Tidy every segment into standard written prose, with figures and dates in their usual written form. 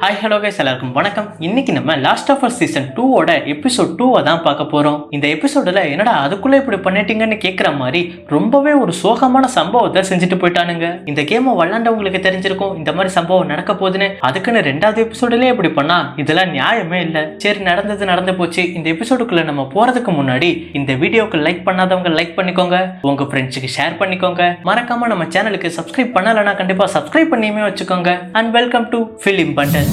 Hi hello guys, எல்லாருக்கும் வணக்கம். இன்னைக்கு நம்ம Last of Us season 2 episode 2 தான் பார்க்க போறோம். இந்த எபிசோட்ல என்னடா அதுக்குள்ள இப்படி பண்ணிட்டீங்கன்னு கேட்குற மாதிரி ரொம்பவே ஒரு சோகமான சம்பவத்தை செஞ்சுட்டு போயிட்டானுங்க. இந்த கேமை விளாண்டவங்களுக்கு தெரிஞ்சிருக்கும் இந்த மாதிரி சம்பவம் நடக்க போகுதுன்னு. அதுக்குன்னு 2வது எபிசோட்லயே இப்படி பண்ணா இதெல்லாம் நியாயமே இல்லை. சரி, நடந்து போச்சு. இந்த எபிசோடுக்குள்ள நம்ம போறதுக்கு முன்னாடி இந்த வீடியோக்கு லைக் பண்ணாதவங்க லைக் பண்ணிக்கோங்க, உங்க ஃப்ரெண்ட்ஸுக்கு ஷேர் பண்ணிக்கோங்க. மறக்காம நம்ம சேனலுக்கு சப்ஸ்கிரைப் பண்ணலன்னா கண்டிப்பா சப்ஸ்கிரைப் பண்ணியுமே வச்சுக்கோங்க. And welcome to film bundle.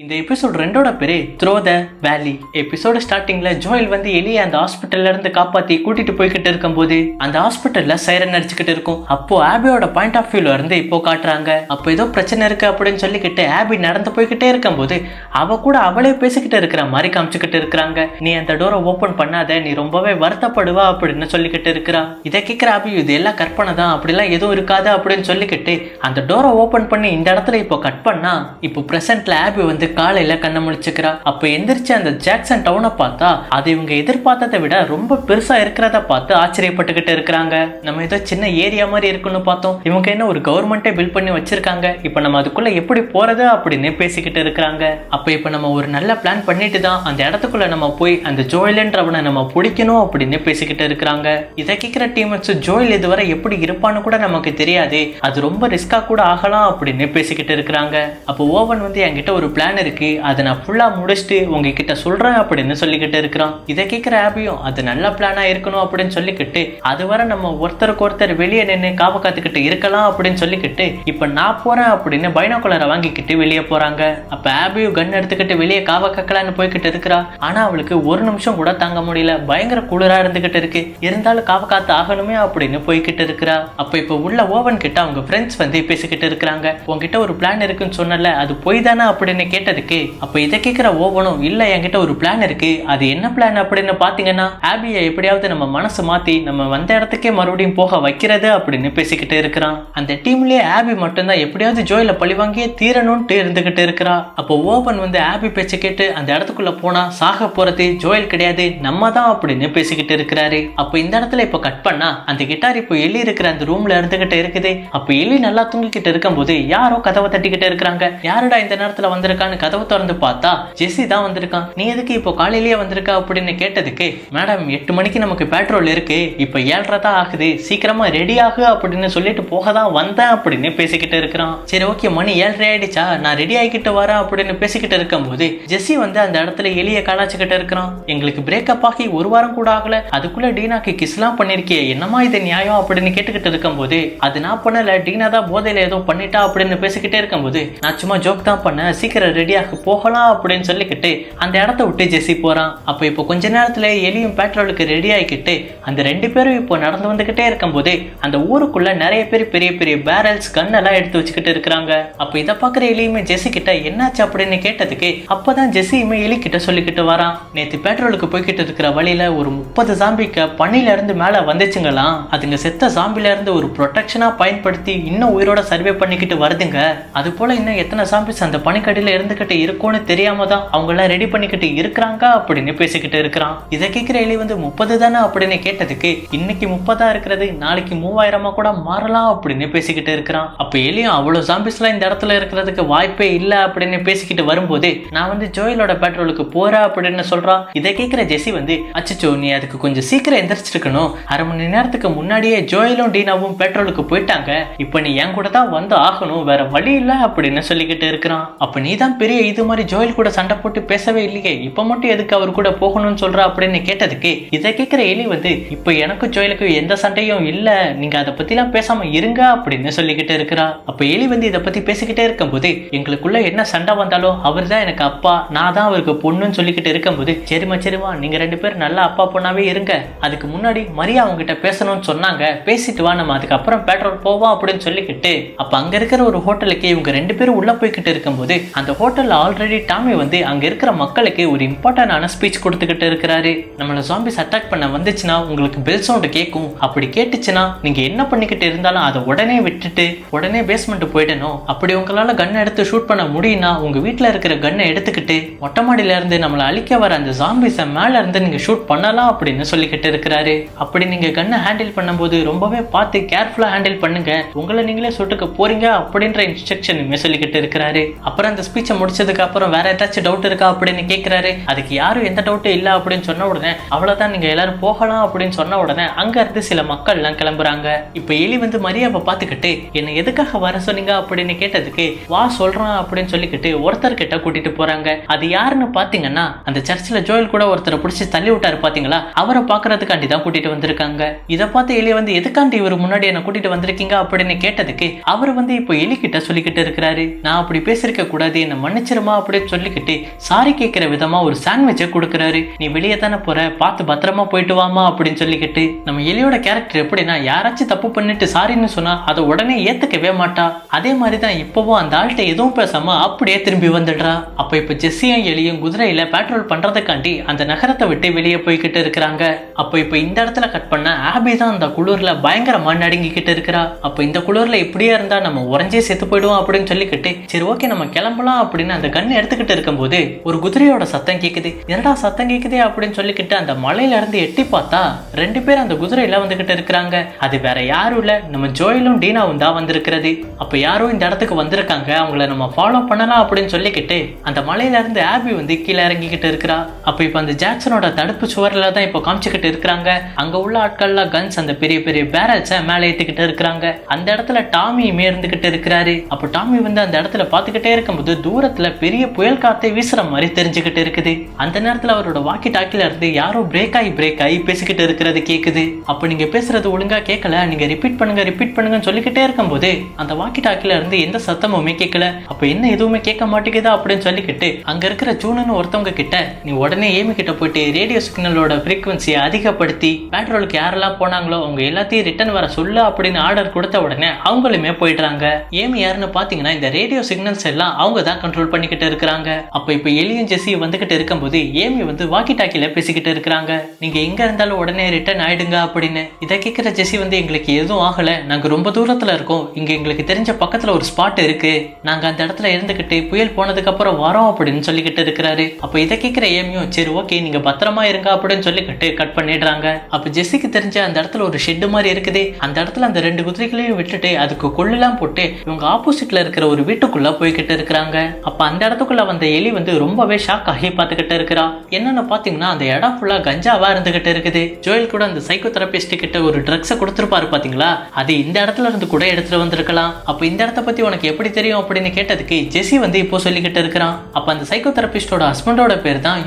இந்த எபிசோட் 2 பேரே த்ரோ த வேலி. எபிசோட ஸ்டார்டிங்ல ஜோயல் வந்து எலியை அந்த ஹாஸ்பிட்டல்ல இருந்து காப்பாத்தி கூட்டிட்டு போய்கிட்டு இருக்கும் போது அந்த ஹாஸ்பிட்டல்ல சைரன் அடிச்சுக்கிட்டு இருக்கும். அப்போ ஆபியோட பாயிண்ட் ஆஃப் வியூல இருந்து இப்போ காட்டுறாங்க. அப்போ ஏதோ பிரச்சனை இருக்கு அப்படின்னு சொல்லிக்கிட்டு ஆபி நடந்து போய்கிட்டே இருக்கும் போது அவ கூட அவளே பேசிக்கிட்டு இருக்கிற மாதிரி காமிச்சுக்கிட்டு இருக்கிறாங்க. நீ அந்த டோரை ஓபன் பண்ணாத, நீ ரொம்பவே வருத்தப்படுவா அப்படின்னு சொல்லிக்கிட்டு இருக்கிறா. இதை கேட்கிற ஆபி இது எல்லாம் கற்பனை தான், அப்படிலாம் எதுவும் இருக்காது அப்படின்னு சொல்லிக்கிட்டு அந்த டோரை ஓபன் பண்ணி இந்த இடத்துல இப்போ கட் பண்ணா இப்போ பிரசன்ட்ல ஆபி வந்து காலையில கண்ண முழிச்சுக்கிறா. அப்ப எந்திரிச்சு அந்த ஜாக்சன் டவுனை பார்த்தா அது இவங்க எதிர்பார்த்ததை விட ரொம்ப பெருசா இருக்கிறத பார்த்து ஆச்சரியப்பட்டுக்கிட்டு இருக்கிறாங்க. நம்ம ஏதோ சின்ன ஏரியா மாதிரி இருக்குன்னு பார்த்தோம், இவங்க என்ன ஒரு கவர்மெண்டே பில்ட் பண்ணி வச்சிருக்காங்க. இப்ப நம்ம அதுக்குள்ள எப்படி போறது அப்படின்னு பேசிக்கிட்டு இருக்கிறாங்க. அப்ப இப்ப நம்ம ஒரு நல்ல பிளான் பண்ணிட்டு தான் அந்த இடத்துக்குள்ள நம்ம போய் அந்த ஜோயல்ன்றவனை நம்ம பிடிக்கணும் அப்படின்னு பேசிக்கிட்டு இருக்கிறாங்க. இதை கேட்கிற டீமேட்ஸ் ஜோயல் இதுவரை எப்படி இருப்பான்னு கூட நமக்கு தெரியாது, அது ரொம்ப ரிஸ்கா கூட ஆகலாம் அப்படின்னு பேசிக்கிட்டு இருக்கிறாங்க. அப்போ ஓவன் வந்து என்கிட்ட ஒரு பிளான் இருக்கு, அதை நான் ஃபுல்லா முடிச்சுட்டு உங்ககிட்ட சொல்றேன் அப்படின்னு சொல்லிக்கிட்டு இருக்கிறான். இதை கேட்கிற ஆபியும் அது நல்ல பிளானா இருக்கணும் அப்படின்னு சொல்லிக்கிட்டு அதுவரை நம்ம ஒருத்தருக்கு ஒருத்தர் வெளியே நின்று காவ காத்துக்கிட்டு இருக்கலாம் அப்படின்னு சொல்லிக்கிட்டு இப்ப நான் போறேன் அப்படின்னு பைனாகுலரை வாங்கிக்கிட்டு வெளியே போறாங்க. அப்ப ஆபியும் கன் எடுத்துக்கிட்டு வெளியே காவ கக்கலான்னு போய்கிட்டு இருக்கிறா. ஆனா அவளுக்கு ஒரு நிமிஷம் கூட தாங்க முடியல, பயங்கர குளிரா இருந்துகிட்டு இருக்கு. இருந்தாலும் காவ காத்து ஆகணுமே அப்படின்னு போய்கிட்டு இருக்கிறா. அப்ப இப்ப உள்ள ஓவன் கிட்ட அவங்க ஃப்ரெண்ட்ஸ் வந்து பேசிக்கிட்டு இருக்கிறாங்க. உங்ககிட்ட ஒரு பிளான் இருக்குன்னு சொன்னல, அது போய் தானே அப்படின்னு கேட்டதுக்கு அப்ப இதை கேட்கிற ஓவனும் இல்ல, என்கிட்ட ஒரு பிளான் இருக்கு, அது என்ன பிளான் அப்படின்னு பாத்தீங்கன்னா ஆபியை எப்படியாவது நம்ம மனசு மாத்தி நம்ம வந்த இடத்துக்கே மறுபடியும் போக வைக்கிறது அப்படின்னு பேசிக்கிட்டு இருக்கிறான். அந்த டீம்லயே ஆபி மட்டும்தான் எப்படியாவது ஜோயில பழிவாங்கியே தீரணும்ட்டு இருந்துகிட்டு இருக்கிறா. அப்போ ஓவன் வந்து ஆபி பேச்ச கேட்டு அந்த இடத்துக்குள்ள போனா சாக போறது ஜோயல் கிடையாது, நம்ம தான் அப்படின்னு பேசிக்கிட்டு இருக்கிறாரு. அப்ப இந்த இடத்துல இப்ப கட் பண்ணா அந்த கிட்டார் இப்போ எலி இருக்கிற அந்த ரூம்ல இருந்துகிட்டு இருக்குது. அப்ப எலி நல்லா தூங்கிக்கிட்டு இருக்கும் போது யாரோ கதவை தட்டிக்கிட்டு இருக்கிறாங்க. யாருடா இந்த நேரத்துல வந்திருக்கான்னு கதவை திறந்து பார்த்தா ஜெஸ்ஸி தான் வந்திருக்கான். நீ எதுக்கு இப்போ காலையிலேயே வந்திருக்க அப்படின்னு கேட்டதுக்கு, மேடம் 8 மணிக்கு நமக்கு பெட்ரோல் இருக்கு, இப்போ 7:30 தான் ஆகுது, சீக்கிரமா ரெடி ஆகு அப்படின்னு சொல்லிட்டு போக தான் வந்தேன் அப்படின்னு பேசிக்கிட்டு இருக்கிறான். சரி ஓகே, மணி 7:30 ஆயிடுச்சா, நான் ரெடி ஆகிக்கிட்டு வரேன் அப்படின்னு பேசிக்கிட்டு இருக்கும் போது ஜெஸ்ஸி வந்து அந்த இடத்துல எலிய கலாச்சிக்கிட்டு இருக்கிறான். எங்களுக்கு பிரேக்கப் ஆகி 1 வாரம் கூட ஆகல, அதுக்குள்ள டீனாக்கு கிஸ்லாம் பண்ணிருக்கே, என்னமா இது நியாயம் அப்படின்னு கேட்டுக்கிட்டு இருக்கும் போது அது நான் பண்ணல, டீனா தான் போதையில ஏதோ பண்ணிட்டா அப்படின்னு பேசிக்கிட்டே இருக்கும் போது நான் சும்மா ஜோக் தான் பண்ண, சீக்கிரம் ரெடியாக போகலாம் அப்படின்னு சொல்லிக்கிட்டு அந்த இடத்த விட்டு ஜெஸ்ஸி போறான். அப்ப இப்போ கொஞ்ச நேரத்துல எலியும் பெட்ரோலுக்கு ரெடி ஆகிக்கிட்டு அந்த 2 பேரும் இப்போ நடந்து வந்துகிட்டே இருக்கும் போது அந்த ஊருக்குள்ள நிறைய பேர் பெரிய பெரிய பேரல்ஸ் கன் எல்லாம் எடுத்து வச்சுக்கிட்டு இருக்கிறாங்க. அப்ப இதை பாக்குற எலியுமே ஜெஸ்ஸி கிட்ட என்னாச்சு அப்படின்னு கேட்டதுக்கு அப்பதான் ஜெஸ்ஸியுமே எலி கிட்ட சொல்லிக்கிட்டு வரான். நேத்து பெட்ரோலுக்கு போய்கிட்டு இருக்கிற வழியில ஒரு 30 ஜாம்பிக்க பனில இருந்து மேல வந்துச்சுங்களாம். அதுங்க செத்த ஜாம்பில இருந்து ஒரு ப்ரொடெக்ஷனா பயன்படுத்தி இன்னும் உயிரோட சர்வே பண்ணிக்கிட்டு வருதுங்க. அது போல இன்னும் எத்தனை ஜாம்பிஸ் அந்த பனிக்கடியில இருந்துகிட்டு இருக்கும்னு தெரியாம தான் அவங்க எல்லாம் ரெடி பண்ணிக்கிட்டு இருக்கிறாங்க அப்படின்னு பேசிக்கிட்டு இருக்கிறான். இதை கேட்கிற எலி வந்து 30 தானே அப்படின்னு கேட்டதுக்கு இன்னைக்கு 30 இருக்கிறது, நாளைக்கு 3000 கூட மாறலாம் அப்படின்னு பேசிக்கிட்டு இருக்கிறான். அப்ப எலியும் அவ்வளவு ஜாம்பிஸ் எல்லாம் இந்த இடத்துல இருக்கிறதுக்கு வாய்ப்பே இல்லை அப்படின்னு பேசிக்கிட்டு வரும்போது நான் வந்து ஜோயலோட பெட்ரோலுக்கு போறேன் அப்படின்னு சொல்றான். இதை கேட்கிற ஜெஸ்ஸி வந்து அச்சோ, நீ அதுக்கு கொஞ்சம் சீக்கிரம் எந்திரிச்சிருக்கணும், 1/2 மணி நேரத்துக்கு முன்னாடியே ஜோயலும் டீனாவும் பெட்ரோலுக்கு போயிட்டாங்க, இப்ப நீ என் கூட தான் வந்து ஆகணும், வேற வழி இல்லை அப்படின்னு சொல்லிக்கிட்டு இருக்கிறான். அப்ப நீ தான் பெரிய இது மாதிரி ஜோயல் கூட சண்டை போட்டு பேசவே இல்லையே, இப்ப மட்டும் எதுக்கு அவர் கூட போகணும்னு சொல்ற அப்படின்னு கேட்டதுக்கு இதை கேட்கிற எலி வந்து இப்ப எனக்கும் ஜோயலுக்கும் எந்த சண்டையும் இல்ல, நீங்க அதை பத்தி எல்லாம் பேசாம இருங்க அப்படின்னு சொல்லிக்கிட்டு இருக்கிறா. அப்ப எலி வந்து இதை பத்தி பேசிக்கிட்டே இருக்கும் போது எங்களுக்குள்ள என்ன சண்டை வந்தாலும் அவர் தான் எனக்கு அப்பா, நான் தான் அவருக்கு பொண்ணுன்னு சொல்லிக்கிட்டு இருக்கும் போது சரிமா நீங்க 2 பேரும் நல்ல அப்பா பொண்ணாவே இருங்க, அதுக்கு முன்னாடி மரியா அவங்க கிட்ட பேசணும்னு சொன்னாங்க, பேசிட்டு வா, நம்ம அதுக்கப்புறம் பெட்ரோல் போவோம் அப்படின்னு சொல்லிக்கிட்டு அப்ப அங்க இருக்கிற ஒரு ஹோட்டலுக்கு இவங்க 2 பேரும் உள்ள போய்கிட்டு இருக்கும் போது அந்த ஹோட்டல் ஹோட்டல்ல ஆல்ரெடி டாமி வந்து அங்க இருக்கிற மக்களுக்கு ஒரு இம்பார்ட்டன்டான ஸ்பீச் கொடுத்துக்கிட்டு இருக்கிறாரு. நம்மள ஜாம்பிஸ் அட்டாக் பண்ண வந்துச்சுன்னா உங்களுக்கு பெல் சவுண்ட் கேட்கும். அப்படி கேட்டுச்சுன்னா நீங்க என்ன பண்ணிக்கிட்டு இருந்தாலும் அதை உடனே விட்டுட்டு உடனே பேஸ்மெண்ட் போயிடணும். அப்படி உங்களால கன் எடுத்து ஷூட் பண்ண முடியும்னா உங்க வீட்டுல இருக்கிற கன்னை எடுத்துக்கிட்டு மொட்டை மாடியில இருந்து நம்மளை அழிக்க வர அந்த ஜாம்பிஸை மேல இருந்து நீங்க ஷூட் பண்ணலாம் அப்படின்னு சொல்லிக்கிட்டு இருக்கிறாரு. அப்படி நீங்க கன்னை ஹேண்டில் பண்ணும்போது ரொம்பவே பார்த்து கேர்ஃபுல்லா ஹேண்டில் பண்ணுங்க, உங்களை நீங்களே சுட்டுக்க போறீங்க அப்படின்ற இன்ஸ்ட்ரக்ஷனுமே சொல்லிக்கிட்டு இருக்கிறாரு. அப்புறம் அந்த ஸ்பீச்சை முடிச்சதுக்கு அப்புறம் வேற ஏதாச்சும் டவுட் இருக்கா அப்படின்னு கேட்கிறாரு. அதுக்கு யாரும் எந்த டவுட்டும் இல்லை அப்படின்னு சொன்ன உடனே அவ்வளவுதான், நீங்க எல்லாரும் போகலாம் அப்படின்னு சொன்ன உடனே அங்க இருந்து சில மக்கள் எல்லாம் கிளம்புறாங்க. இப்ப எலி வந்து மரியாவை பார்த்துக்கிட்டு என்ன எதுக்காக வர சொன்னீங்க அப்படின்னு கேட்டதுக்கு வா சொல்றான் அப்படின்னு சொல்லிக்கிட்டு ஒருத்தர் கிட்ட கூட்டிட்டு போறாங்க. அது யாருன்னு பாத்தீங்கன்னா அந்த சர்ச்சில் ஜோயல் கூட ஒருத்தரை பிடிச்சி தள்ளி விட்டாரு பாத்தீங்களா, அவரை பாக்குறதுக்காண்டி தான் கூட்டிட்டு வந்திருக்காங்க. இதை பார்த்து எலி வந்து எதுக்காண்டி இவர் முன்னாடி என்ன கூட்டிட்டு வந்திருக்கீங்க அப்படின்னு கேட்டதுக்கு அவர் வந்து இப்போ எலி கிட்ட சொல்லிக்கிட்டு இருக்கிறாரு, நான் அப்படி பேசிருக்க கூடாது, என்ன மன்னிச்சிருமா அப்படின்னு சொல்லிக்கிட்டு சாரி கேட்கிற விதமா ஒரு சாண்ட்விச்சை கொடுக்குறாரு. நீ வெளியே தானே போற, பார்த்து பத்திரமா போயிட்டு வாமா அப்படின்னு சொல்லிக்கிட்டு. நம்ம எலியோட கேரக்டர் எப்படின்னா யாராச்சும் தப்பு பண்ணிட்டு சாரின்னு சொன்னா அதை உடனே ஏத்துக்கவே மாட்டா. அதே மாதிரிதான் இப்பவும் அந்த ஆள்கிட்ட எதுவும் பேசாம அப்படியே திரும்பி வந்துடுறா. அப்ப இப்ப ஜெஸ்ஸியும் எலியும் குதிரையில பேட்ரோல் பண்றதுக்காண்டி அந்த நகரத்தை விட்டு வெளியே போய்கிட்டு இருக்கிறாங்க. அப்ப இப்ப இந்த இடத்துல கட் பண்ண ஆபி தான் அந்த குளிர்ல பயங்கரமா நடுங்கிக்கிட்டு இருக்கிறா. அப்ப இந்த குளிர்ல இப்படியே இருந்தா நம்ம உறைஞ்சே செத்து போயிடுவோம் அப்படின்னு சொல்லிக்கிட்டு சரி ஓகே நம்ம கிளம்பலாம் அப்படின்னு அந்த கண்ணை எடுத்துக்கிட்டு இருக்கும்போது ஒரு குதிரையோட சத்தம் கேக்குது. என்னடா சத்தம் கேக்குதே அப்படின்னு சொல்லிக்கிட்டு அந்த மலையில இருந்து எட்டி பார்த்தா 2 பேர் அந்த குதிரையில வந்துகிட்டு இருக்கிறாங்க. அது வேற யாரும் இல்ல, நம்ம ஜோயலும் டீனாவும் தான் வந்திருக்கிறது. அப்ப யாரும் இந்த இடத்துக்கு வந்திருக்காங்க, அவங்கள நம்ம ஃபாலோ பண்ணலாம் அப்படின்னு சொல்லிக்கிட்டு அந்த மலையில இருந்து ஆபி வந்து கீழே இறங்கிக்கிட்டு இருக்கிறா. அப்ப இப்ப அந்த ஜாக்சனோட தடுப்பு சுவர்ல தான் இப்ப காமிச்சுக்கிட்டு இருக்கிறாங்க. அங்க உள்ள ஆட்கள்லாம் கன்ஸ் அந்த பெரிய பெரிய பேரல்ஸை மேலே ஏத்திக்கிட்டு இருக்கிறாங்க. அந்த இடத்துல டாமியுமே இருந்துகிட்டு இருக்கிறாரு. அப்ப டாமி வந்து அந்த இடத்துல பாத்துக்கிட்டே இருக்கும்போது தூரத்துல பெரிய புயல் காத்தை வீசுற மாதிரி தெரிஞ்சுக்கிட்டு இருக்குது. அந்த நேரத்துல அவரோட வாக்கி டாக்கில இருந்து யாரோ பிரேக் ஆகி பேசிக்கிட்டு இருக்கிறது கேக்குது. அப்ப நீங்க பேசுறது ஒழுங்கா கேட்கல, நீங்க ரிப்பீட் பண்ணுங்கன்னு சொல்லிக்கிட்டே இருக்கும்போது அந்த வாக்கி டாக்கில இருந்து எந்த சத்தமுமே கேட்கல. அப்ப என்ன எதுவுமே கேட்க மாட்டேங்குதா அப்படின்னு சொல்லிக்கிட்டு அங்க இருக்கிற ஜூனு ஒருத்தவங்க கிட்ட நீ உடனே ஏமி கிட்ட போயிட்டு ரேடியோ சிக்னலோட ஃப்ரீக்வன்சியை அதிகப்படுத்தி பேட்ரோலுக்கு யாரெல்லாம் போனாங்களோ அவங்க எல்லாத்தையும் ரிட்டர்ன் வர சொல்லு அப்படின்னு ஆர்டர் கொடுத்த உடனே அவங்களுமே போயிடுறாங்க. ஏமி யாருன்னு பாத்தீங்கன்னா இந்த ரேடியோ சிக்னல்ஸ் எல்லாம் அவங்க தான் கண்ட்ரோல் பண்ணிக்கிட்டு இருக்கிறாங்க. அப்ப இப்ப எலியும் ஜெஸி வந்துகிட்டு இருக்கும்போது ஏமி வந்து வாக்கி டாக்கில பேசிக்கிட்டு இருக்கிறாங்க. நீங்க எங்க இருந்தாலும் உடனே ரிட்டர்ன் ஆயிடுங்க அப்படின்னு. இதை கேட்கிற ஜெஸி வந்து எங்களுக்கு எதுவும் ஆகல, நாங்க ரொம்ப தூரத்துல இருக்கோம், இங்க எங்களுக்கு தெரிஞ்ச பக்கத்துல ஒரு ஸ்பாட் இருக்கு, நாங்க அந்த இடத்துல இருந்துகிட்டு புயல் போனதுக்கு அப்புறம் வரோம் அப்படின்னு சொல்லிக்கிட்டு இருக்கிறாரு. அப்ப இதை கேட்கிற ஏமியும் சரி ஓகே நீங்க பத்திரமா இருங்க அப்படின்னு சொல்லிக்கிட்டு கட் பண்ணிடுறாங்க. அப்ப ஜெஸிக்கு தெரிஞ்ச அந்த இடத்துல ஒரு ஷெட் மாதிரி இருக்குது. அந்த இடத்துல அந்த 2 குதிரைகளையும் விட்டுட்டு அதுக்கு கொள்ளெல்லாம் போட்டு இவங்க ஆப்போசிட்ல இருக்கிற ஒரு வீட்டுக்குள்ள போய்கிட்டு இருக்கிறாங்க. அப்ப அந்த இடத்துக்குள்ள வந்த எலி வந்து ரொம்பவே ஷாக் ஆகி பார்த்துக்கிட்டு இருக்கிறா. என்னன்னு பாத்தீங்கன்னா அந்த இடம் ஃபுல்லா கஞ்சாவா இருந்துகிட்டு இருக்குது. ஜோயல் கூட அந்த சைக்கோ தெரபிஸ்ட் கிட்ட ஒரு ட்ரக்ஸை கொடுத்துருப்பாரு பாத்தீங்களா, அது இந்த இடத்துல இருந்து கூட எடுத்துட்டு வந்திருக்கலாம். அப்ப இந்த இடத்த பத்தி உனக்கு எப்படி தெரியும் அப்படின்னு கேட்டதுக்கு ஜெஸி வந்து இப்போ சொல்லிக்கிட்டு இருக்கிறான். அப்ப அந்த சைக்கோ தெரபிஸ்டோட ஹஸ்பண்டோட பேர் தான்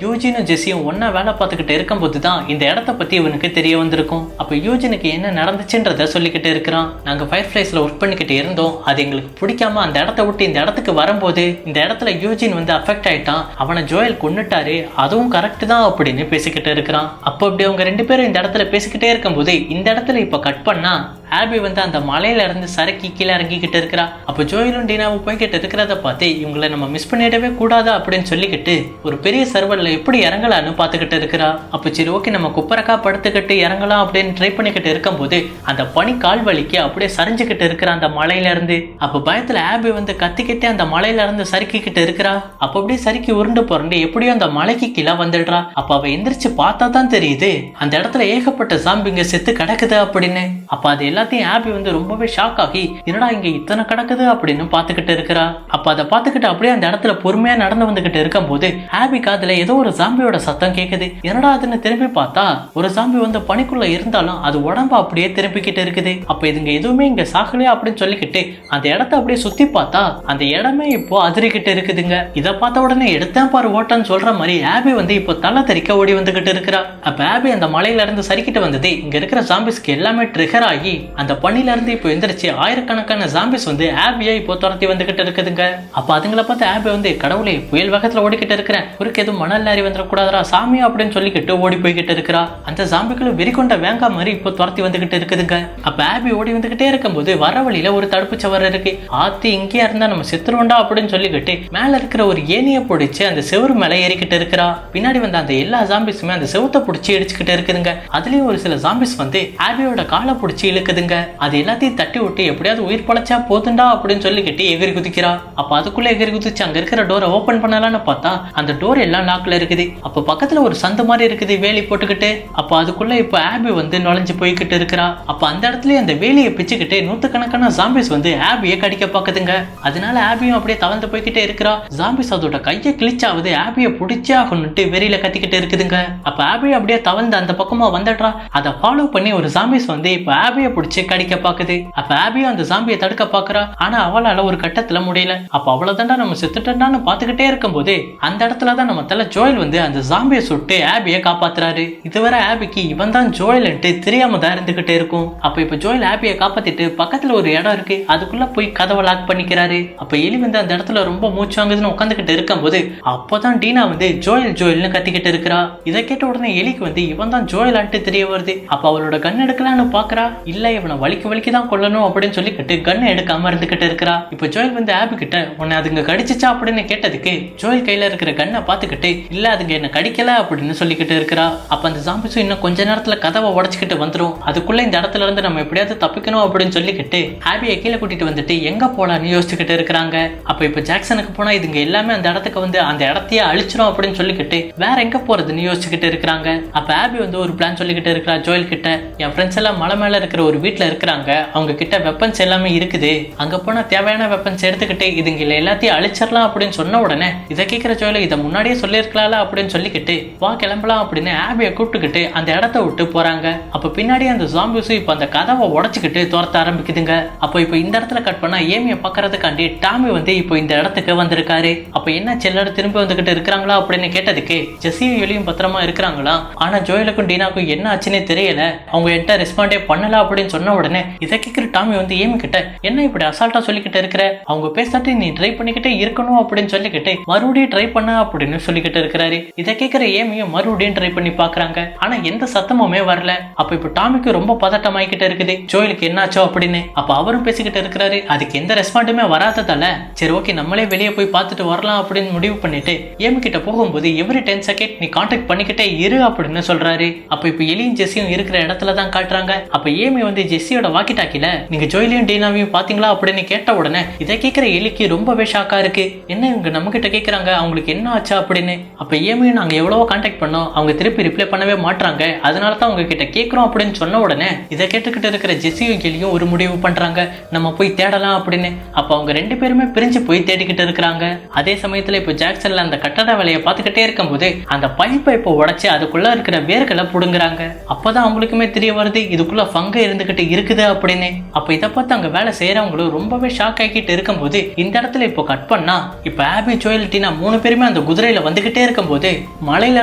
யூஜினும் ஜெஸியும் ஒன்னா வேலை பார்த்துக்கிட்டு இருக்கும்போது தான் இந்த இடத்த பத்தி இவனுக்கு தெரிய வந்திருக்கும். அப்ப யூஜினுக்கு என்ன நடந்துச்சுன்றத சொல்லிக்கிட்டு இருக்கிறான். நாங்க ஃபயர் ஃபிளைஸ்ல ஒர்க் பண்ணிக்கிட்டு இருந்தோம், அது எங்களுக்கு பிடிக்காம அந்த இடத்த விட்டு இந்த இடத்துக்கு வரும்போது இந்த இடத்துல யூஜின் வந்து அஃபெக்ட் ஆயிட்டான், அவனை ஜோயல் கொன்னுட்டாரு, அதுவும் கரெக்ட் தான் அப்படின்னு பேசிக்கிட்டு இருக்கிறான். அப்போ அப்படி அவங்க 2 பேரும் இந்த இடத்துல பேசிக்கிட்டே இருக்கும்போது இந்த இடத்துல இப்ப கட் பண்ணா ஆபி வந்து அந்த மலையில இருந்து சரக்கி கீழே இறங்கிக்கிட்டு இருக்கிறா. அப்போ ஜோயலும் டீனாவும் போய்கிட்டு இருக்கிறத பார்த்து இவங்களை நம்ம மிஸ் பண்ணிடவே கூடாது அப்படின்னு சொல்லிக்கிட்டு ஒரு பெரிய சர்வர்ல எப்படி இறங்கலான்னு பார்த்துக்கிட்டு இருக்கிறா. அப்போ சரி ஓகே நம்ம குப்பரக்கா படுத்துக்கிட்டு இறங்கலாம் அப்படின்னு ட்ரை பண்ணிக்கிட்டு இருக்கும்போது அந்த பனி கால் வலிக்கு அப்படியே சரிஞ்சுக்கிட்டு இருக்கிற அந்த மலையில இருந்து. அப்போ பயத்துல ஆபி வந்து கத்திக்கிட்டே அந்த மலையில இருந்து சறுக்கிக்கிட்டு இருக்கிறா. அப்போ அப்படியே சறுக்கி உருண்டு புரண்டு எப்படியும் அந்த மலைக்கு கீழே வந்துடுறா. அப்ப அவ எந்திரிச்சு பார்த்தா தான் தெரியுது அந்த இடத்துல ஏகப்பட்ட ஜாம்பிங்க செத்து கிடக்குது அப்படின்னு. அப்ப அது எல்லாத்தையும் ஆபி வந்து ரொம்பவே ஷாக் ஆகி என்னடா இங்க இத்தனை கிடக்குது அப்படின்னு பாத்துக்கிட்டு இருக்கிறா. அப்ப அதை பாத்துக்கிட்டு அப்படியே அந்த இடத்துல பொறுமையா நடந்து வந்துகிட்டு இருக்கும் போது ஆபி காதுல ஏதோ ஒரு ஜாம்பியோட சத்தம் கேக்குது. என்னடா அதுன்னு திரும்பி பார்த்தா ஒரு ஜாம்பி வந்து பனிக்குள்ள இருந்தாலும் அது உடம்பு அப்படியே திரும்பிக்கிட்டு இருக்குது. அப்ப இதுங்க எதுவுமே இங்க சாகலையா அப்படின்னு சொல்லிக்கிட்டு அந்த இடத்த அப்படியே சுத்தி பார்த்தா அந்த இடமே இப்போ அதிரிக்கிட்டு இருக்குதுங்க. இதை பார்த்த உடனே எடுத்தேன் பாரு ஓட்டன்னு சொல்ற மாதிரி ஆபி வந்து இப்போ தலை தெறிக்க ஓடி வந்துகிட்டு இருக்கிறா. அப்ப ஆபி அந்த மலையில இருந்து சரிக்கிட்டு வந்தது இங்க இருக்கிற ஜாம்பிஸ்க்கு எல்லாமே ட்ரிகர் ஆகி அந்த பனில இருந்து இப்போ எந்திரிச்சு ஆயிரக்கணக்கான ஜாம்பிஸ் வந்து ஆபியை இப்போ துரத்தி வந்துகிட்டு இருக்குதுங்க. அப்ப அதுங்களை பார்த்து ஆபி வந்து கடவுளே புயல் வேகத்துல ஓடிக்கிட்டு இருக்கிறேன், குறுக்கு எதுவும் மணல் லாரி வந்துடக்கூடாதா சாமி அப்படின்னு சொல்லிக்கிட்டு ஓடி போய்கிட்டு இருக்கிறா. அந்த ஜாம்பிகளும் வெறிகொண்ட வேங்கா மாதிரி இப்போ துரத்தி வந்துகிட்டு இருக்குதுங்க. அப்ப ஆபி ஓடி வந்துகிட்டே இருக்கும்போது வர வழியில ஒரு தடுப்பு சவர் இருக்கு. ஆத்தி இங்கேயா இருந்தா நம்ம செத்துருவோண்டா அப்படின்னு சொல்லிக்கிட்டு மேல இருக்கிற ஒரு ஏனிய பிடிச்சு அந்த செவரு மேல ஏறிக்கிட்டு இருக்கிறா. பின்னாடி வந்து அந்த எல்லா ஜாம்பிஸுமே அந்த செவத்தை பிடிச்சி இடிச்சுக்கிட்டு இருக்குதுங்க. அதுலயும் ஒரு சில ஜாம்பிஸ் வந்து ஆபியோட காலை பிடிச்சி இழுக்குதுங்க. அது எல்லாத்தையும் தட்டி விட்டு எப்படியாவது உயிர் பழச்சா போதுண்டா அப்படின்னு சொல்லிக்கிட்டு எகிரி குதிக்கிறா. அப்ப அதுக்குள்ள எகிரி குதிச்சு அங்க இருக்கிற டோரை ஓபன் பண்ணலான்னு பார்த்தா அந்த டோர் எல்லாம் லாக்ல இருக்குது. அப்ப பக்கத்துல ஒரு சந்து மாதிரி இருக்குது வேலி போட்டுக்கிட்டு. அப்ப அதுக்குள்ள இப்ப ஆபி வந்து நுழைஞ்சு போய்கிட்டு இருக்கிறா. அப்ப அந்த இடத்துல அந்த வேலியை பிச்சுக்கிட்டு நூத்துக்கணக்கான ஜாம்பிஸ் வந்து ஆபியை கடிக்க பாக்குதுங்க. அதனால ஆபியும் அப்படியே தவழ்ந்து போய்கிட்டே இருக்கிறா. ஜாம்பிஸ் அதோட கையை கிழிச்சாவது ஆபியை பிடிச்சே ஆகணும்ட்டு வெறியில கத்திக்கிட்டு இருக்குதுங்க. அப்ப ஆபி அப்படியே தவழ்ந்து அந்த பக்கமா வந்துடுறா. அதை ஃபாலோ பண்ணி ஒரு ஜாம்பிஸ் வந்து இப்ப ஆபியை பிடிச்சு கடிக்க பாக்குது. அப்ப ஆபியும் அந்த ஜாம்பியை தடுக்க பாக்குறா. ஆனா அவளால ஒரு கட்டத்துல முடியல. அப்ப அவ்வளவுதான்டா நம்ம செத்துட்டோம்னு பாத்துக்கிட்டே இருக்கும் போது அந்த இடத்துலதான் நம்ம தல ஜோயல் வந்து அந்த ஜாம்பியை சுட்டு ஆபியை காப்பாத்துறாரு. இதுவரை ஆபிக்கு இவன் தான் ஜோயல்ன்ட்டு தெரியாம தான் இருந்துகிட்டே இருக்கும். அப்ப இப்ப ஜோயல் ஆபியை காப்பாத்திட்டு பக்கத்துல ஒரு இடம் இருக்கு, அதுக்குள்ள போய் கதவை லாக் பண்ணிக்கிறாரு. அப்ப எலி வந்து அந்த இடத்துல ரொம்ப மூச்சு வாங்குதுன்னு உட்காந்துக்கிட்டு இருக்கும் போது அப்பதான் டீனா வந்து ஜோயல் ஜோயல்னு கத்திக்கிட்டு இருக்கிறா. இதை கேட்ட உடனே எலிக்கு வந்து இவன் தான் ஜோயல் ஆன்ட்டு தெரிய வருது. அப்ப அவளோட கன் எடுக்கலான்னு பாக்குறா. இல்ல இவனை வலிக்கு தான் கொல்லணும் அப்படின்னு சொல்லிக்கிட்டு கன் எடுக்காம இருந்துகிட்டு இருக்கிறா. இப்ப ஜோயல் வந்து ஆபி கிட்ட உன்னை அதுங்க கடிச்சிச்சா அப்படின்னு கேட்டதுக்கு ஜோயல் கையில இருக்கிற கண்ணை பாத்துக்கிட்டு இல்ல அதுங்க என்ன கடிக்கல அப்படின்னு சொல்லிக்கிட்டு இருக்கிறா. அப்ப அந்த ஜாம்பிஸும் இன்னும் கொஞ்ச நேரத்துல கதவை உடைச்சுக்கிட்டு வந்துரும். அதுக்குள்ள இந்த இடத்துல இருந்து நம்ம எப்படியாவது தப்பிக்கணும் அப்படின்னு சொல்லிக்கிட்டு ஆபியை கீழே கூட்டிட்டு வந்துட்டு எங்க போலான்னு யோசிச்சுக்கிட்டு இருக்கிறாங்க. அப்ப இப்ப ஜாக்சனுக்கு போனா இதுங்க எல்லாமே அந்த இடத்துக்கு வந்து அந்த இடத்தையே அழிச்சிரும் அப்படின்னு சொல்லிக்கிட்டு வேற எங்க போறதுன்னு யோசிச்சுக்கிட்டு இருக்கிறாங்க. அப்ப ஆபி வந்து ஒரு பிளான் சொல்லிக்கிட்டு இருக்கிறா ஜோயல் கிட்ட. என் ஃப்ரெண்ட்ஸ் எல்லாம் மலை மேல இருக்கிற ஒரு வீட்டுல இருக்கிறாங்க, அவங்க கிட்ட வெப்பன்ஸ் எல்லாமே இருக்குது, அங்க போனா தேவையான வெப்பன்ஸ் எடுத்துக்கிட்டு இதுங்க எல்லாத்தையும் அழிச்சிடலாம் அப்படின்னு சொன்ன உடனே இதை கேட்கிற ஜோயல் இதை முன்னாடியே சொல்லியிருக்கலாம்ல அப்படின்னு சொல்லிக்கிட்டு வா கிளம்பலாம் அப்படின்னு ஆபியை கூப்பிட்டுக்கிட்டு அந்த இடத்த விட்டு போறாங்க. அப்ப பின்னாடி அந்த ஜாம்பிஸும் இப்ப அந்த கதவை உடைச்சுக்கிட்டு துரத்த ஆரம்பிக்குதுங்க. அப்போ இப்ப இந்த இடத்துல கட் பண்ணா ஏமியை பாக்குறதுக்காண்டி டாமி வந்து இப்போ இந்த இடத்துக்கு வந்திருக்காரு. அப்ப என்ன எல்லாரும் திரும்பி வந்துகிட்டு இருக்கிறாங்களா அப்படின்னு கேட்டதுக்கு ஜெசியும் எலியும் பத்திரமா இருக்கிறாங்களா, ஆனா ஜோயலுக்கும் டீனாக்கும் என்ன ஆச்சுன்னே தெரியல, அவங்க என்கிட்ட ரெஸ்பாண்டே பண்ணல அப்படின்னு சொன்ன உடனே இதை கேட்கிற டாமி வந்து ஏமி கிட்ட என்ன இப்படி அசால்ட்டா சொல்லிக்கிட்டு இருக்கிற, அவங்க பேசாட்டி நீ ட்ரை பண்ணிக்கிட்டே இருக்கணும் அப்படின்னு சொல்லிக்கிட்டு மறுபடியும் ட்ரை பண்ண அப்படின்னு சொல்லிக்கிட்டு இருக்கிறாரு. இதை கேட்கிற ஏமியும் மறுபடியும் ட்ரை பண்ணி பாக்குறாங்க. ஆனா எந்த சத்தமுமே வரல. அப்ப இப்ப டாமிக்கு ரொம்ப பதட்டமாயிக்கிட்டு இருக்குது ஜோயலுக்கு என்னாச்சோ அப்படின்னு. அப்ப அவரும் பேசிக்கிட்டு இருக்கிறாரு. அதுக்கு எந்த ரெஸ்பாண்டுமே வராததால சரி ஓகே நம்மளே வெளியே போய் பார்த்துட்டு வரலாம் அப்படின்னு முடிவு பண்ணிட்டு ஏமி கிட்ட போகும்போது எவ்ரி 10 செகண்ட் நீ கான்டாக்ட் பண்ணிக்கிட்டே இரு அப்படின்னு சொல்றாரு. அப்ப இப்ப எலியும் ஜெஸ்ஸியும் இருக்கிற இடத்துல தான் காட்டுறாங்க. அப்ப ஏமி வந்து ஜெஸ்ஸியோட வாக்கி டாக்கில நீங்க ஜோயலையும் டீனாவையும் பாத்தீங்களா அப்படின்னு கேட்ட உடனே இதை கேட்கிற எலிக்கு ரொம்பவே ஷாக்கா இருக்கு. என்ன இவங்க நம்ம கிட்ட கேட்கறாங்க, அவங்களுக்கு என்ன ஆச்சா அப்படின்னு. அப்ப ஏமியும் நாங்க எவ்வளவோ கான்டாக்ட் பண்ணோம், அவங்க திருப்பி ரிப்ளை பண்ணவே மாட்டாங்க, அதனால தான் உங்க கிட்ட கேட்கிறோம் அப்படின்னு சொன்ன உடனே இதை கேட்டுக்கிட்டு இருக்கிற ஜெஸ்ஸியும் எலியும் ஒரு முடிவு பண்றாங்க, நம்ம போய் தேடலாம் அப்படின்னு. அப்ப அவங்க ரெண்டு பேருமே பிரிஞ்சு போய் தேடிக்கிட்டு இருக்கிறாங்க. அதே சமயத்துல இப்ப ஜாக்சன்ல அந்த கட்டட வேலையை பார்த்துக்கிட்டே இருக்கும்போது அந்த பைப்பை இப்போ உடைச்சு அதுக்குள்ள இருக்கிற வேர்களை புடுங்குறாங்க. அப்பதான் அவங்களுக்குமே தெரிய வருது இதுக்குள்ள ஃபங்க இருந்துகிட்டு இருக்குது அப்படின்னு. அப்ப இதை பார்த்து அங்க வேலை செய்யறவங்களும் ரொம்பவே ஷாக் ஆகிட்டு இருக்கும்போது இந்த இடத்துல இப்போ கட் பண்ணா இப்ப ஆபி ஜோயல் டீனா 3 பேருமே அந்த குதிரையில வந்துகிட்டே இருக்கும்போது மலையில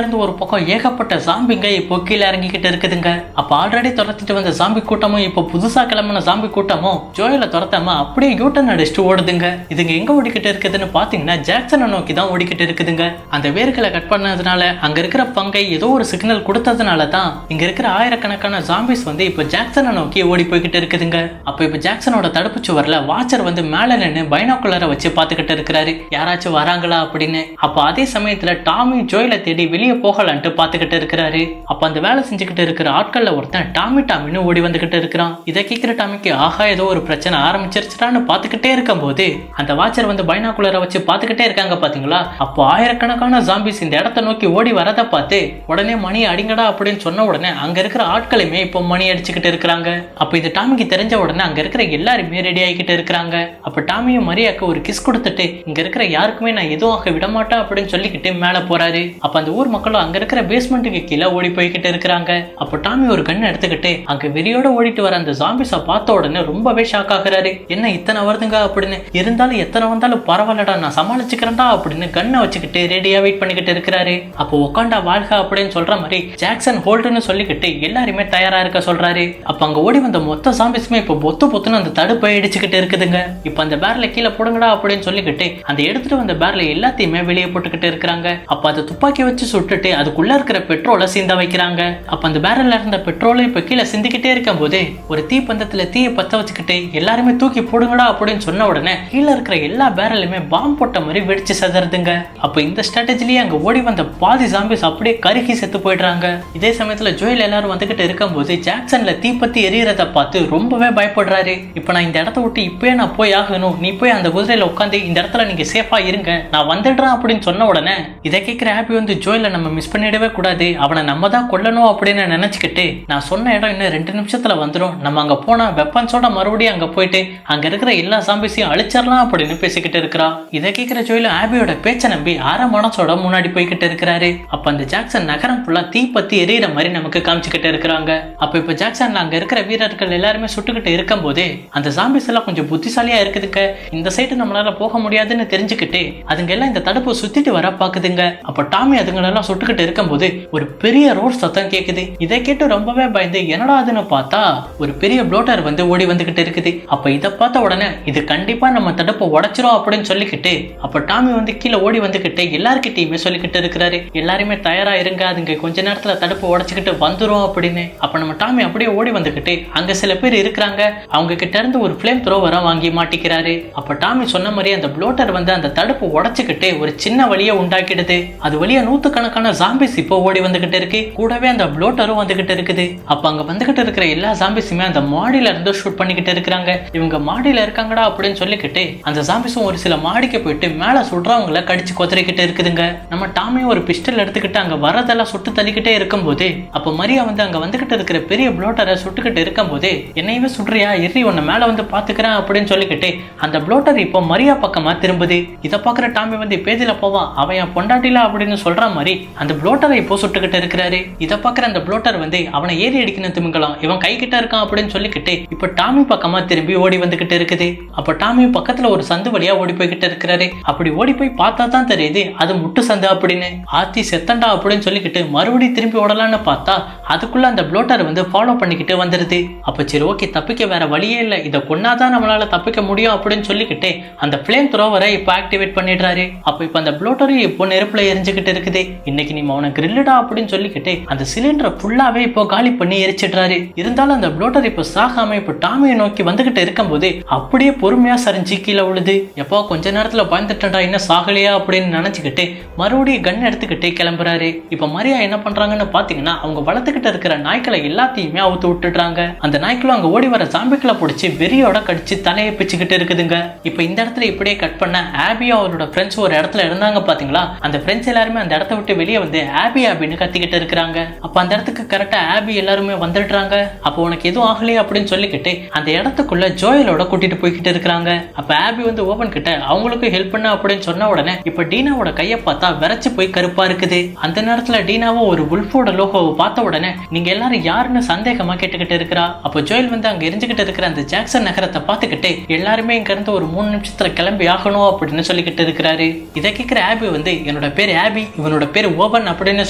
இருந்து ஒரு பக்கம் ஏகப்பட்ட ஜாம்பிங்க இப்போ கீழே இறங்கிக்கிட்டு இருக்குதுங்க. அப்ப ஆல்ரெடி துரத்திட்டு வந்த ஜாம்பி கூட்டமும் இப்போ புதுசா கிளம்பின ஜாம்பி கூட்டமும் ஜோயலை துரத்தாம அப்படியே யூட்டன் அடிச்சுட்டு ஓடுதுங்க. இதுங்க எங்க ஓடிக்கிட்டு இருக்குதுன்னு பாத்தீங்கன்னா ஜாக்சனை நோக்கி தான் ஓடிக்கிட்டு இருக்குதுங்க. அந்த வேர்களை கட் பண்ணதுனால அங்க இருக்கிற பங்கை ஏதோ ஒரு சிக்னல் கொடுத்ததுனால தான் இங்க இருக்கிற ஆயிரக்கணக்கான ஜாம்பிஸ் வந்து இப்ப ஜாக்சனை நோக்கி ஓடி போய்கிட்டு இருக்குதுங்க. அப்ப இப்ப ஜாக்சனோட தடுப்பு சுவர்ல வாட்சர் வந்து மேல நின்று பைனாக்குலரை வச்சு பாத்துக்கிட்டு இருக்கிறாரு யாராச்சும் வராங்களா அப்படின்னு. அப்ப அதே சமயத்துல டாமி ஜோயில தேடி வெளியே போகலான்ட்டு பாத்துக்கிட்டு இருக்கிறாரு. அப்ப அந்த வேலை செஞ்சுக்கிட்டு இருக்கிற ஆட்கள்ல ஒருத்தன் டாமின்னு ஓடி வந்துகிட்டு இருக்கிறான். இதை கேட்கிற டாமிக்கு ஆஹா ஏதோ ஒரு பிரச்சனை ஆரம்பிச்சிருச்சான்னு பாத்துக்கிட்டே இருக்கும் போது அந்த வாட்சர் வந்து பைனாக்குலரை வச்சு பாத்துக்கிட்டே இருக்காங்க பாத்தீங்களா. அப்போ ஆயிரக்கணக்கான ஜாம்பிஸ் இந்த இடத்தை நோக்கி ஓடி வரதை பார்த்து உடனே மணி அடிங்கடா அப்படின்னு சொன்ன உடனே அங்க இருக்கிற ஆட்களுமே இப்போ மணி அடிச்சுக்கிட்டு இருக்கிறாங்க. அப்ப இது டாமிக்கு தெரிஞ்ச உடனே அங்க இருக்கிற எல்லாருமே ரெடி ஆகிக்கிட்டு இருக்கிறாங்க. அப்ப டாமியும் மரியாக்கு ஒரு கிஸ் கொடுத்துட்டு இங்க இருக்கிற யாருக்குமே நான் எதுவும் ஆக விட மாட்டேன் அப்படின்னு சொல்லிக்கிட்டு மேல போறாரு. அப்ப அந்த ஊர் மக்களும் அங்க இருக்கிற பேஸ்மெண்ட்டுக்கு கீழே ஓடி போய்கிட்டு இருக்கிறாங்க. அப்ப டாமி ஒரு கன் எடுத்துக்கிட்டு அங்க வெறியோட ஓடிட்டு வர அந்த ஜாம்பிஸ பார்த்த உடனே ரொம்பவே ஷாக் ஆகுறாரு. என்ன இத்தனை வருதுங்க அப்படின்னு. இருந்தாலும் எத்தனை வந்தாலும் பரவாயில்லடா நான் சமாளிச்சுக்கிறேன்டா அப்படின்னு கண்ணை வச்சுக்கிட்டு ரெடியா வெயிட் பண்ணிக்கிட்டு இருக்கிறாரு. அப்போ உக்காண்டா வாழ்க அப்படின்னு சொல்ற மாதிரி ஜாக்சன் ஹோல்டுன்னு சொல்லிக்கிட்டு எல்லாருமே தயாரா இருக்க சொல்றாரு. அப்ப அங்க ஓடி வந்த மொத்த சாம்பிஸுமே இப்போ பொத்துன்னு அந்த தடுப்பை இடிச்சுக்கிட்டு இருக்குதுங்க. இப்போ அந்த பேரல கீழே போடுங்கடா அப்படின்னு சொல்லிக்கிட்டு அந்த எடுத்துட்டு வந்த பேரல எல்லாத்தையுமே வெளியே போட்டுக்கிட்டு இருக்கிறாங்க. அப்ப அதை துப்பாக்கி வச்சு சுட்டுட்டு அதுக்குள்ள இருக்கிற பெட்ரோலை சிந்த வைக்கிறாங்க. அப்ப அந்த பேரல்ல இருந்த பெட்ரோலை இப்ப கீழே சிந்திக்கிட்டே இருக்கும் போது ஒரு தீப்பந்தத்துல தீயை பத்த வச்சுக்கிட்டு எல்லாருமே தூக்கி போடுங்கடா அப்படின்னு சொன்ன உடனே கீழே இருக்கிற எல்லா பேரலுமே பாம்பு போட்ட மாதிரி வெடிச்சு சதறதுங்க. அப்ப இந்த ஸ்ட்ராட்டஜிலேயே அங்க ஓடி வந்த பாதி ஜாம்பிஸ் அப்படியே கருகி செத்து போயிடுறாங்க. இதே சமயத்துல ஜோயல் எல்லாரும் வந்துகிட்டு இருக்கும்போது ஜாக்சன்ல தீப்பத்தி எரியறத பார்த்து ரொம்பவே பயப்படுறாரு. இப்ப நான் இந்த இடத்த விட்டு இப்பயே நான் போய் ஆகணும், நீ போய் அந்த குதிரையில உட்காந்து இந்த இடத்துல நீங்க சேஃபா இருங்க, நான் வந்துடுறேன் அப்படின்னு சொன்ன உடனே இதை கேட்கிற ஆபி வந்து ஜோயலை நம்ம மிஸ் பண்ணிடவே கூடாது, அவனை நம்ம தான் கொல்லணும் அப்படின்னு நினைச்சுக்கிட்டு நான் சொன்ன இடம் இன்னும் 2 நிமிஷத்துல வந்துடும், நம்ம அங்க போனா வெப்பன்ஸோட மறுபடியும் அங்க போயிட்டு அங்க இருக்கிற எல்லா சாம்பிஸையும் அழிச்சிடலாம் அப்படின்னு பேசிக்கிட்டு இருக்கிறா. இதை கேட்கிற ஜோயல் ஆபியோட பேச்சை நம்பி அரை மனசோட முன்னாடி போய்கிட்டு இருக்கிறாரு. அப்ப அந்த ஜாக்சன் நகரம் ஃபுல்லா தீப்பத்தி எரியற மாதிரி நமக்கு காமிச்சுக்கிட்டு இருக்கிறாங்க. அப்ப இப்ப ஜாக்சன்ல அங்க இருக்கிற வீரர்கள் எல்லாருமே சுட்டுக்கிட்டு இருக்கும் போதே அந்த சாம்பிஸ் எல்லாம் கொஞ்சம் புத்திசாலியா இருக்குதுங்க. இந்த சைடு நம்மளால போக முடியாதுன்னு தெரிஞ்சுக்கிட்டு அதுங்க எல்லாம் இந்த தடுப்பு சுத்திட்டு வர பாக்குதுங்க. அப்ப டாமி அதுங்களெல்லாம் சுட்டுக்கிட்டு இருக்கும் போது ஒரு பெரிய ரோட் சத்தம் கேக்குது. இதை கேட்டு ரொம்பவே பயந்து என்னடா அதுன்னு பார்த்தா ஒரு பெரிய ப்ளோட்டர் வந்து ஓடி வந்துகிட்டு இருக்குது. அப்ப இதை பார்த்த உடனே இது கண்டிப்பா நம்ம தடுப்பை உடைச்சிரும் அப்படின்னு சொல்லிக்கிட்டு அப்ப டாமி வந்து கீழே ஓடி வந்துகிட்டு எல்லார்கிட்டயுமே சொல்லிக்கிட்டு இருக்கிறாரு, எல்லாருமே தயாரா இருங்க, அதுங்க கொஞ்ச நேரத்துல தடுப்பு உடைச்சுக்கிட்டு வந்துரும் அப்படின்னு. அப்ப நம்ம டாமி அப்படியே ஓடி வந்துகிட்டு அங்க சில பேர் இருக்கிறாங்க, அவங்க கிட்ட இருந்து ஒரு ஃப்ளேம் த்ரோவரை வாங்கி மாட்டிக்கிறாரு. அப்ப டாமி சொன்ன மாதிரி அந்த ப்ளோட்டர் வந்து அந்த தடுப்பு உடைச்சுக்கிட்டு ஒரு சின்ன வழியை உண்டாக்கிடுது. அது வழியா 100கணக்கான ஜாம்பிஸ் இப்போ ஓடி வந்துகிட்டு இருக்கு, கூடவே அந்த ப்ளோட்டரும் வந்துகிட்டு இருக்குது. அப்ப அங்க வந்துகிட்டு இருக்கிற எல்லா ஜாம்பிஸுமே அந்த மாடியில இருந்து ஷூட் பண்ணிக்கிட்டு இருக்கிறாங்க. இவங்க மாடியில இருக்காங்கடா அப்படின்னு சொல்லிக்கிட்டு அந்த ஜாம்பிஸும் ஒரு சில மாடிக்கு போயிட்டு மேல சுடுறவங்களை கடிச்சு கொதறிக்கிட்டு இருக்குதுங்க. நம்ம டாமியும் ஒரு பிஸ்டல் எடுத்துக்கிட்டு அங்க வரதெல்லாம் சுட்டு தள்ளிக்கிட்டே இருக்கும் போது அப்ப மரியா வந்து அங்க வந்துகிட்டு இருக்கிற பெரிய ப்ளோட்டரை சுட்டுக்கிட்டு இருக்கும் போது என்னையவே சுடுறியா, எரி உன்னை மேல வந்து பாத்துக்கிறேன் அப்படின்னு சொல்லிக்கிட்டு அந்த ப்ளோட்டர் இப்போ மரியா பக்கமா திரும்புது. இதை பாக்குற டாமி வந்து பேதியில போவான், அவன் என் பொண்டாட்டில அப்படின்னு சொல்ற மாதிரி அந்த ப்ளோட்டரை இப்போ சுட்டுக்கிட்டு இருக்கிறாரு. இதை பாக்குற அந்த ப்ளோட்டர் வந்து அவனை ஏறி அடிக்கணும் திமிங்கலாம், இவன் கை கிட்ட இருக்கான் அப்படின்னு சொல்லிக்கிட்டு இப்ப டாமி பக்கமா திரும்பி ஓடி வந்துகிட்டு இருக்குது. அப்ப டாமி பக்கத்துல ஒரு சந்து வழியா ஓடி போய்கிட்டு இருக்கிறாரு. அப்படி ஓடி போய் பார்த்தா தான் தெரியுது அது முட்டு சந்து அப்படின்னு. ஆத்தி செத்தண்டா அப்படின்னு சொல்லிக்கிட்டு மறுபடியும் திரும்பி ஓடலான்னு பார்த்தா அதுக்குள்ள அந்த ப்ளோட்டர் வந்து ஃபாலோ பண்ணிக்கிட்டு வந்துருது. அப்ப சரி ஓகே, தப்பிக்க வேற வழியே இல்லை, இதை கொன்னாதான் நம்மளால தப்பிக்க முடியும் அப்படின்னு சொல்லிக்கிட்டு அந்த ஃப்ளேம் த்ரோவரை இப்போ ஆக்டிவேட் பண்ணிடுறாரு. அப்ப இப்ப அந்த ப்ளோட்டரும் இப்போ நெருப்புல எரிஞ்சுக்கிட்டு இருக்குது. இன்னைக்கு நீ அவனை கிரில்லுடா அப்படின்னு சொல்லிக்கிட்டு அந்த சிலிண்டரை ஃபுல்லாவே இப்போ காலி பண்ணி எரிச்சிடுறாரு. இருந்தாலும் அந்த ப்ளோட்டர் இப்போ சாகாம இப்போ டாமியை நோக்கி வந்துகிட்டு இருக்கும் போது அப்படியே பொறுமையா சரிஞ்சு கீழே விழுது. எப்போ கொஞ்ச நேரத்துல பயந்துட்டா இன்னும் சாகலையா அப்படின்னு நினைச்சுக்கிட்டு மறுபடியும் கன் எடுத்துக்கிட்டு கிளம்புறாரு. இப்ப மரியா என்ன பண்றாங்கன்னு பாத்தீங்கன்னா அவங்க வளர்த்துக்கிட்டு இருக்கிற நாய்க்களை எல்லாத்தையுமே அவுத்து விட்டுடுறாங்க. அந்த நாய்க்களும் அங்க ஓடி வர ஜாம்பிக்களை பிடிச்சி வெறியோட கடிச்சு தலையை பிச்சுக்கிட்டு இருக்குதுங்க. இப்ப இந்த இடத்துல இப்படியே கட் பண்ண ஆபியா அவரோட ஃப்ரெண்ட்ஸ் ஒரு இடத்துல இருந்தாங்க பாத்தீங்களா, அந்த ஃப்ரெண்ட்ஸ் எல்லாருமே அந்த இடத்த விட்டு வெளியே வந்து ஆபி ஆபின்னு கத்திக்கிட்டு இருக்கிறாங்க. அப்ப அந்த இடத்துக்கு கரெக்டா ஆபி எல்லாருமே வந்துடுறாங்க. அப்போ உனக்கு எதுவும் ஆகலையே அப்படின்னு சொல்லிக்கிட்டு அந்த இடத்துக்குள்ள ஜோயலோட கூட்டிட்டு போய்கிட்டு இருக்கிறாங்க. அப்ப ஆபி வந்து ஓவன் கிட்ட அவங்களுக்கு ஹெல்ப் பண்ண அப்படின்னு சொன்ன உடனே இப்ப டீனாவோட கையை பார்த்தா விரைச்சு போய் கருப்பா இருக்குது. அந்த நேரத்துல டீனாவும் ஒரு உல்ஃபோட லோகோவை பார்த்த உடனே நீங்க எல்லாரும் யாருன்னு சந்தேகமா கேட்டுக்கிட்டு இருக்கிறா. அப்போ ஜோயல் வந்து அங்க எரிஞ்சுக்கிட்டு இருக்கிற அந்த ஜாக்சன் நகரத்தை பார்த்துக்கிட்டு எல்லாருமே இங்க இருந்து ஒரு 3 நிமிஷத்துல கிளம்பி ஆகணும் அப்படின்னு சொல்லிக்கிட்டு இருக்கிறாரு. இதை கேட்கிற ஆபி வந்து என்னோட பேர் ஆபி, இவனோட பேர் ஓவன் அப்படின்னு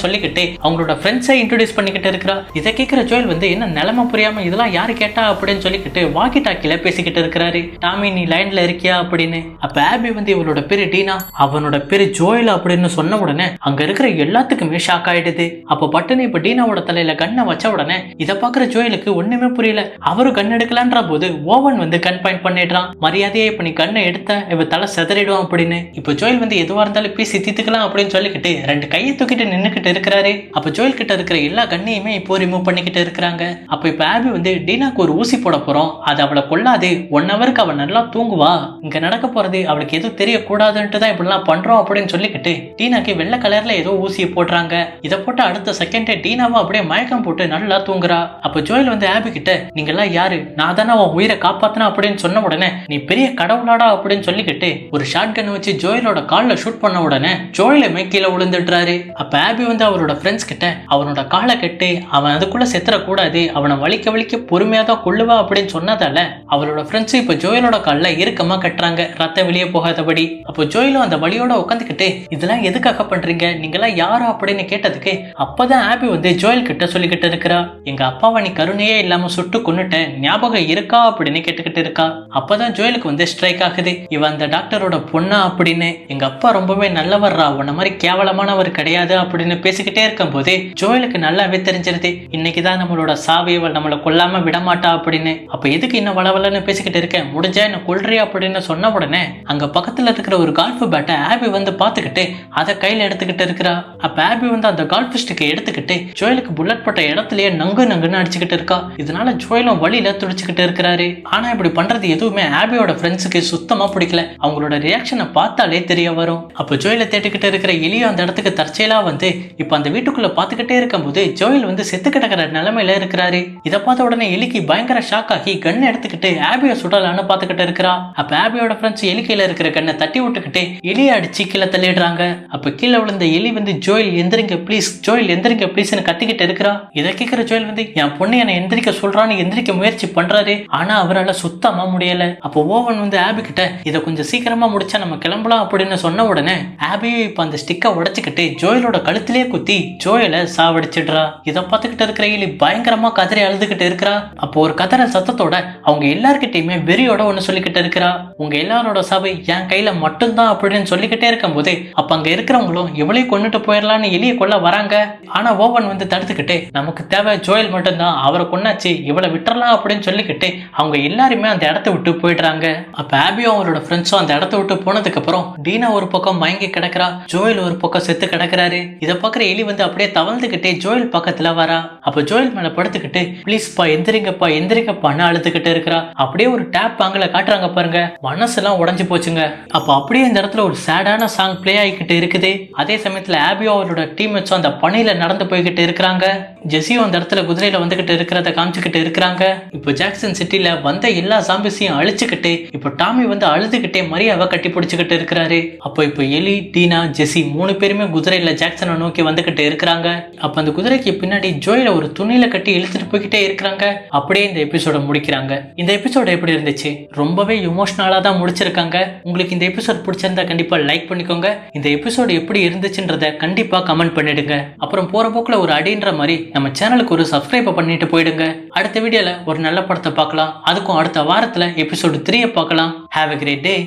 சொல்லிக்கிட்டு அவங்களோட ஃப்ரெண்ட்ஸை இன்ட்ரோடியூஸ் பண்ணிக்கிட்டு இருக்கிறா. இதை கேட்கிற ஜோயல் வந்து என்ன நிலைமை புரியாம இதெல்லாம் யாரு கேட்டா அப்படின்னு சொல்லிக்கிட்டு வாக்கி டாக்கில பேசிக்கிட்டு இருக்கிறாரு. டாமி நீ லைன்ல இருக்கியா அப்படின்னு. அப்ப ஆபி வந்து இவளோட பேரு டீனா, அவனோட பேரு ஜோயல் அப்படின்னு சொன்ன உடனே அங்க இருக்கிற எல்லாத்துக்குமே ஷாக் ஆயிடுது. அப்ப பட்டுன்னு இப்ப டீனாவோட தலையில கண்ணை வச்ச உடனே இதை பாக்குற ஜோயலுக்கு ஒண்ணுமே புரியல. அவரும் கண் எடுக்கலான்ற போது ஓவன் வந்து கண் பாயிண்ட் பண்ணிடுறான். மரியாதையை இப்ப நீ கண்ணை எடுத்த இவ தலை செதறிடும் அப்படின்னு. இப்ப ஜோயல் வந்து எதுவா இருந்தாலும் பேசி தீத்துக்கலாம் அப்படின்னு சொல்லிக்கிட்டு 2 கையை தூக்கிட்டு நின்னுக்கிட்டு இருக்கிறாரு. அப்ப ஜோயல் கிட்ட இருக்கிற எல்லா கண்ணையுமே இப்போ ரிமூவ் பண்ணிக்கிட்டு இருக்கிறாங்க. அப்ப இப்ப ஆபி வந்து டீனாக்கு ஒரு ஊசி போட போறோம், அது அவளை கொல்லாது, 1 ஹவருக்கு அவ நல்லா தூங்குவா, இங்க நடக்க போறது அவளுக்கு எதுவும் தெரியக்கூடாதுன்ட்டு தான் இப்படிலாம் பண்றோம் அப்படின்னு சொல்லிக்கிட்டு டீனாக்கு வெள்ளை கலர்ல ஏதோ ஊசியை போடுறாங்க. இதை போட்டு அடுத்த செகண்டே டீனாவும் அப்படியே மயக்கம் போட்டு நல்லா தூங்குறா. அப்ப ஜோயல் வந்து ஆபி கிட்ட நீங்க எல்லாம் யாரு, நான் தானே உன் உயிரை காப்பாத்தினா அப்படின்னு சொன்ன உடனே நீ பெரிய கடவுளாடா அப்படின்னு சொல்லிக்கிட்டு ஒரு ஷாட் கன் வச்சு ஜோயலோட கால்ல ஷூட் பண்ண உடனே ஜோயலுமே கீழே விழுந்துடுறாரு. அப்ப ஆபி வந்து அவரோட ஃப்ரெண்ட்ஸ் கிட்ட அவனோட காலை கட்டு, அவன் அதுக்குள்ள செத்துற கூடாது, அவனை வலிக்க பொறுமையா தான் கொள்ளுவா அப்படின்னு சொன்னதால அவரோட ஃப்ரெண்ட்ஸ் இப்ப ஜோயலோட கால்ல இறுக்கமா கட்டுறாங்க, ரத்தம் வெளியே போகாதபடி. அப்போ ஜோயலும் அந்த வலியோட உட்காந்துக்கிட்டு இதெல்லாம் எதுக்காக பண்றீங்க, நீங்களாம் யாரோ அப்படின்னு கேட்டதுக்கு அப்பதான் ஆபி வந்து ஜோயல் கிட்ட சொல்லிக்கிட்டு இருக்கிறா, எங்க அப்பாவை நீ கருணையே இல்லாம சுட்டு கொன்னுட்டேன், ஞாபகம் இருக்கா அப்படின்னு கேட்டுக்கிட்டு இருக்கா. அப்பதான் ஜோயலுக்கு வந்து ஸ்ட்ரைக் ஆகுது, இவ அந்த டாக்டரோட பொண்ணா அப்படின்னு. எங்க அப்பா ரொம்பவே நல்லவர்ரா, உன்ன மாதிரி கேவலமானவர் கிடையாது அப்படின்னு பேசிக்கிட்டே இருக்கும் போது ஜோயலுக்கு நல்லாவே தெரிஞ்சிருது, இன்னைக்குதான் நம்மளோட சாவி, இவள் நம்மளை கொல்லாம விடமாட்டா அப்படின்னு. அப்ப எதுக்கு இன்னும் வளவலன்னு பேசிக்கிட்டு இருக்கேன், முடிஞ்சா என்ன கொல்றியா அப்படின்னு சொன்ன உடனே அங்க பக்கத்துல இருக்கிற ஒரு கால்ஃப் பேட்டை ஆபி வந்து பாத்துக்கிட்டு அதை கையில எடுத்துக்கிட்டு இருக்கிறா. அப்ப ஆபி வந்து அந்த கால்ஃப் ஸ்டிக்கை எடுத்துக்கிட்டு ஜோயலுக்கு புல்லட் பட்ட இடத்துலயே நங்கு நங்குன்னு அடிச்சுக்கிட்டு இருக்கா. இதனால ஜோயலும் வழியில துடிச்சுக்கிட்டு இருக்கிறாரு. ஆனா இப்படி பண்றது எதுவுமே ஆபியோட ஃப்ரெண்ட்ஸுக்கு சுத்தமா பிடிக்கல. அவங்களோட ரியாக்ஷனை பார்த்தாலே தெரிய வரும். அப்ப ஜோயலை தேடிக்கிட்டு இருக்கிற எலியோ அந்த இடத்துக்கு தற்செயலா வந்து இப்ப அந்த வீட்டுக்குள்ள பாத்துக்கிட்டே இருக்கும் போது ஜோயல் வந்து செத்து கிடக்கிற நிலைமையில இருக்கிறாரு. இதை பார்த்த உடனே எலிக்கு பயங்கர ஷாக் ஆகி கண்ணை எடுத்துக்கிட்டு ஆபியை சுடலான்னு பாத்துக்கிட்டு இருக்கிறா. அப்ப ஆபியோட ஃப்ரெண்ட்ஸ் எலி கீழே இருக்கிற கண்ணை தட்டி விட்டுக்கிட்டு எலியை அடிச்சு கீழே தள்ளிடுறாங்க. அப்ப கீழே விழுந்த எலி வந்து ஜோயல் எந்திரிங்க ப்ளீஸ், ஜோயல் எந்திரிங்க ப்ளீஸ்னு கத்திக்கிட்டு இருக்கிறா. இதை கேட்கிற ஜோயல் வந்து என் பொண்ணு என்னை எந்திரிக்க சொல்றான்னு எந்திரிக்க முயற்சி பண்றாரு. ஆனா அவரால் சுத்தமா முடியல. அப்போ ஓவன் வந்து ஆபி கிட்ட இதை கொஞ்சம் சீக்கிரமா முடிச்சா நம்ம கிளம்பலாம் அப்படின்னு சொன்ன உடனே ஆபியும் இப்ப அந்த ஸ்டிக்கை உடைச்சுக்கிட்டு ஜோயலோட கழுத்திலே குத்தி ஜோயலை சாவடிச்சிடுறா. இதை பார்த்துக்கிட்டு இருக்கிற எலி பயங்கரமா கதறி அழுதுகிட்டு இருக்கிறா. அப்போ ஒரு கதற சத்தத்தோட அவங்க எல்லார்கிட்டையுமே வெறியோட ஒண்ணு சொல்லிக்கிட்டு இருக்கிறா, உங்க எல்லாரோட சாவை என் கையில மட்டும்தான் அப்படின்னு சொல்லிக்கிட்டே இருக்கும் போது அப்ப அங்க இருக்கிறவங்களும் இவளையும் கொண்டுட்டு போயிடலான்னு எலியை கொல்ல வராங்க. ஆனா ஓவன் வந்து தடுத்துக்கிட்டு நமக்கு தேவை ஜோயல் மட்டும்தான், அவரை கொண்டாச்சு, இவளை விட்டுறலாம் அப்படின்னு சொல்லிக்கிட்டு அவங்க எல்லாருமே அந்த இடத்த விட்டு போயிடுறாங்க. அப்ப ஆபியும் அவரோட ஃப்ரெண்ட்ஸும் அந்த இடத்த விட்டு போனதுக்கு அப்புறம் டீனா ஒரு பக்கம் மயங்கி கிடக்குறா, ஜோயல் ஒரு பக்கம் செத்து கிடக்குறாரு. இதை பாக்குற எலி வந்து அப்படியே தவழ்ந்துகிட்டே ஜோயல் பக்கத்துல வரா. அப்ப ஜோயல் மேல படுத்துக்கிட்டு ப்ளீஸ்ப்பா எந்திரிங்கப்பா எந்திரிங்கப்பான்னு அழுதுகிட்டு இருக்கிறா. அப்படியே ஒரு டேப் ஆங்கில காட்டுறாங்க பாருங்க, மனசெல்லாம் உடஞ்சு போச்சுங்க. அப்ப அப்படியே இந்த இடத்துல ஒரு சேடான சாங் பிளே ஆகிக்கிட்டு இருக்குது. அதே சமயத்துல ஆபியோ அவரோட டீம்மேட்ஸும் அந்த பணியில நடந்து போய்கிட்டு இருக்கிறாங்க. ஜெசியும் அந்த இடத்துல குதிரையில வந்துகிட்டு இருக்கிறத காமிச்சுக்கிட்டு இருக்கிறாங்க. இப்போ ஜாக்சன் சிட்டில வந்த எல்லா சாம்பிஸையும் அழிச்சுக்கிட்டு இப்போ டாமி வந்து அழுதுகிட்டே மரியாவை கட்டி பிடிச்சுக்கிட்டு இருக்கிறாரு. இப்போ எலி, டீனா, ஜெசி 3 பேருமே குதிரையில ஜாக்சனை நோக்கி வந்துகிட்டு இருக்கிறாங்க. அப்ப அந்த குதிரைக்கு பின்னாடி ஜோயில ஒரு துணியில கட்டி இழுத்துட்டு போய்கிட்டே இருக்கிறாங்க. அப்படியே இந்த எபிசோட முடிக்கிறாங்க. இந்த எபிசோட எப்படி இருந்துச்சு? ரொம்பவே இமோஷனலா தான் முடிச்சிருக்காங்க. உங்களுக்கு இந்த எபிசோட் பிடிச்சிருந்தா கண்டிப்பா லைக் பண்ணிக்கோங்க. இந்த எபிசோடு எப்படி இருந்துச்சுன்றத கண்டிப்பா கமெண்ட் பண்ணிடுங்க. அப்புறம் போற போக்குல ஒரு அடின்ற மாதிரி நம்ம சேனலுக்கு ஒரு சப்ஸ்கிரைப் பண்ணிட்டு போயிடுங்க. அடுத்த வீடியோல ஒரு நல்ல படத்தை பார்க்கலாம். அதுக்கும் அடுத்த வாரத்துல எபிசோடு 3 பார்க்கலாம். Have a great day.